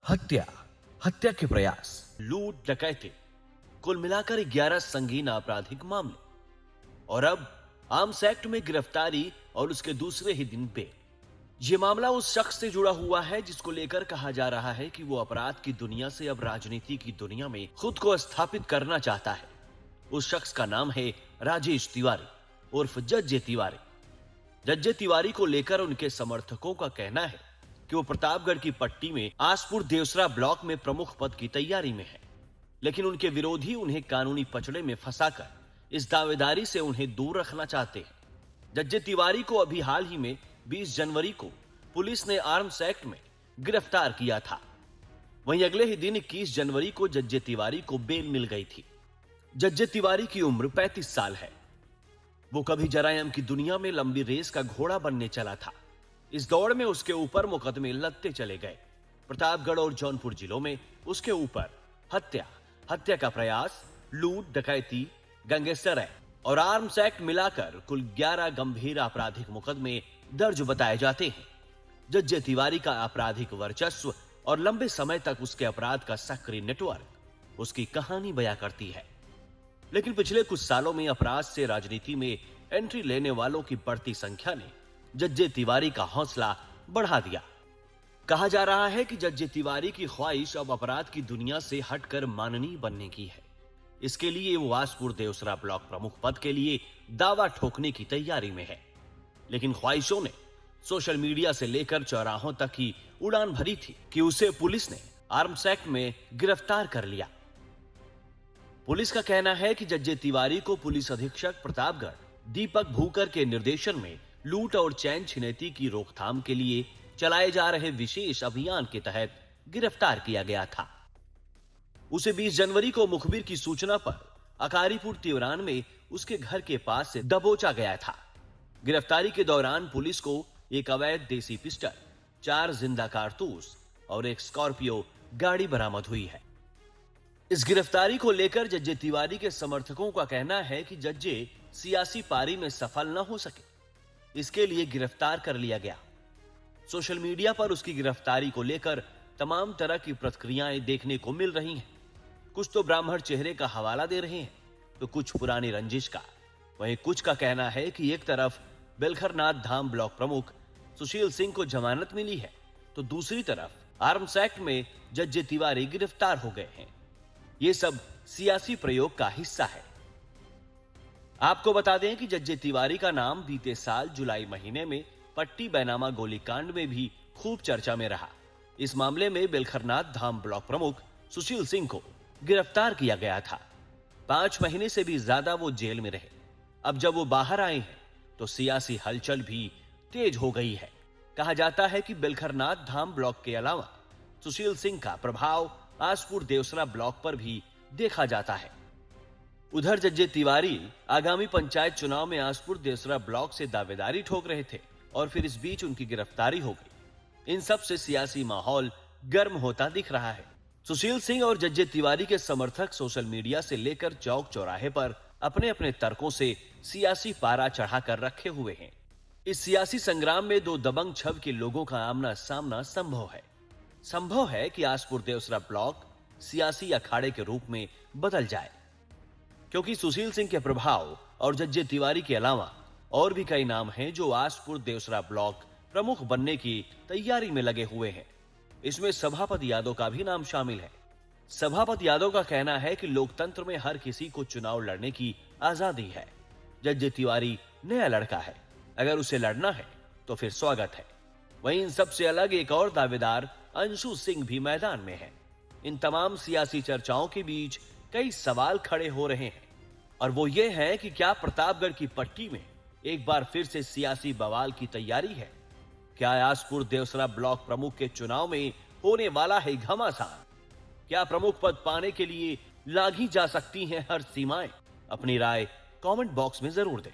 हत्या, हत्या के प्रयास, लूट, डकैती, कुल मिलाकर 11 संगीन आपराधिक मामले और अब आर्म्स एक्ट में गिरफ्तारी और उसके दूसरे ही दिन बेल। यह मामला उस शख्स से जुड़ा हुआ है जिसको लेकर कहा जा रहा है कि वो अपराध की दुनिया से अब राजनीति की दुनिया में खुद को स्थापित करना चाहता है। उस शख्स का नाम है राजेश तिवारी उर्फ जज्जे तिवारी। जज्जे तिवारी को लेकर उनके समर्थकों का कहना है कि वो प्रतापगढ़ की पट्टी में आसपुर देवसरा ब्लॉक में प्रमुख पद की तैयारी में है, लेकिन उनके विरोधी उन्हें कानूनी पचड़े में फंसाकर इस दावेदारी से उन्हें दूर रखना चाहते हैं। जज्जे तिवारी को अभी हाल ही में 20 जनवरी को पुलिस ने आर्म्स एक्ट में गिरफ्तार किया था। वहीं अगले ही दिन 21 जनवरी को जज्जे तिवारी को बेल मिल गई थी। जज्जे तिवारी की उम्र 35 साल है। वो कभी जरायम की दुनिया में लंबी रेस का घोड़ा बनने चला था। इस दौड़ में उसके ऊपर मुकदमे लगते चले गए। प्रतापगढ़ और जौनपुर जिलों में उसके ऊपर हत्या, हत्या का प्रयास, लूट, डकैती, गैंगस्टर एक्ट और आर्म्स एक्ट मिलाकर कुल 11 गंभीर आपराधिक मुकदमे दर्ज बताए जाते हैं। जज्जे तिवारी का आपराधिक वर्चस्व और लंबे समय तक उसके अपराध का सक्रिय नेटवर्क उसकी कहानी बयां करती है। लेकिन पिछले कुछ सालों में अपराध से राजनीति में एंट्री लेने वालों की बढ़ती संख्या ने जज्जे तिवारी का हौसला बढ़ा दिया। कहा जा रहा है कि जज्जे तिवारी की ख्वाहिश अब अपराध की दुनिया से हटकर माननीय बनने की है। इसके लिए वो आसपुर देवसरा ब्लॉक प्रमुख पद के लिए दावा ठोकने की तैयारी में है। लेकिन ख्वाहिशों ने सोशल मीडिया से लेकर चौराहों तक ही उड़ान भरी थी कि उसे पुलिस ने आर्म्स एक्ट में गिरफ्तार कर लिया। पुलिस का कहना है कि जज्जे तिवारी को पुलिस अधीक्षक प्रतापगढ़ दीपक भूकर के निर्देशन में लूट और चैन छिनैती की रोकथाम के लिए चलाए जा रहे विशेष अभियान के तहत गिरफ्तार किया गया था। उसे 20 जनवरी को मुखबिर की सूचना पर अकारीपुर तिवरान में उसके घर के पास से दबोचा गया था। गिरफ्तारी के दौरान पुलिस को एक अवैध देसी पिस्टल, 4 जिंदा कारतूस और एक स्कॉर्पियो गाड़ी बरामद हुई है। इस गिरफ्तारी को लेकर जज्जे तिवारी के समर्थकों का कहना है कि जज्जे सियासी पारी में सफल न हो सके, इसके लिए गिरफ्तार कर लिया गया। सोशल मीडिया पर उसकी गिरफ्तारी को लेकर तमाम तरह की प्रतिक्रियाएं देखने को मिल रही हैं। कुछ तो ब्राह्मण चेहरे का हवाला दे रहे हैं, तो कुछ पुरानी रंजिश का। वहीं कुछ का कहना है कि एक तरफ बेलखरनाथ धाम ब्लॉक प्रमुख सुशील सिंह को जमानत मिली है, तो दूसरी तरफ आर्म्स एक्ट में जज्जे तिवारी गिरफ्तार हो गए हैं। ये सब सियासी प्रयोग का हिस्सा है। आपको बता दें कि जज्जे तिवारी का नाम बीते साल जुलाई महीने में पट्टी बैनामा गोलीकांड में भी खूब चर्चा में रहा। इस मामले में बेलखरनाथ धाम ब्लॉक प्रमुख सुशील सिंह को गिरफ्तार किया गया था। 5 महीने से भी ज्यादा वो जेल में रहे। अब जब वो बाहर आए हैं तो सियासी हलचल भी तेज हो गई है। कहा जाता है कि बेलखरनाथ धाम ब्लॉक के अलावा सुशील सिंह का प्रभाव आसपुर देवसरा ब्लॉक पर भी देखा जाता है। उधर जज्जे तिवारी आगामी पंचायत चुनाव में आसपुर देवसरा ब्लॉक से दावेदारी ठोक रहे थे और फिर इस बीच उनकी गिरफ्तारी हो गई। इन सब से सियासी माहौल गर्म होता दिख रहा है। सुशील सिंह और जज्जे तिवारी के समर्थक सोशल मीडिया से लेकर चौक चौराहे पर अपने अपने तर्कों से सियासी पारा चढ़ाकर रखे हुए हैं। इस सियासी संग्राम में 2 दबंग छव के लोगों का आमना सामना संभव है कि आसपुर देवसरा ब्लॉक सियासी अखाड़े के रूप में बदल जाए, क्योंकि सुशील सिंह के प्रभाव और जज्जे तिवारी के अलावा और भी कई नाम हैं जो आसपुर देवसरा ब्लॉक प्रमुख बनने की तैयारी में लगे हुए हैं। इसमें सभापति यादव का भी नाम शामिल है। सभापति यादव का कहना है कि लोकतंत्र में हर किसी को चुनाव लड़ने की आजादी है। जज्जे तिवारी नया लड़का है, अगर उसे लड़ना है तो फिर स्वागत है। वहीं इन सबसे अलग एक और दावेदार अंशु सिंह भी मैदान में है। इन तमाम सियासी चर्चाओं के बीच कई सवाल खड़े हो रहे हैं और वो ये है कि क्या प्रतापगढ़ की पट्टी में एक बार फिर से सियासी बवाल की तैयारी है? क्या आसपुर देवसरा ब्लॉक प्रमुख के चुनाव में होने वाला है घमासान? क्या प्रमुख पद पाने के लिए लांघी जा सकती हैं हर सीमाएं? अपनी राय कमेंट बॉक्स में जरूर दें।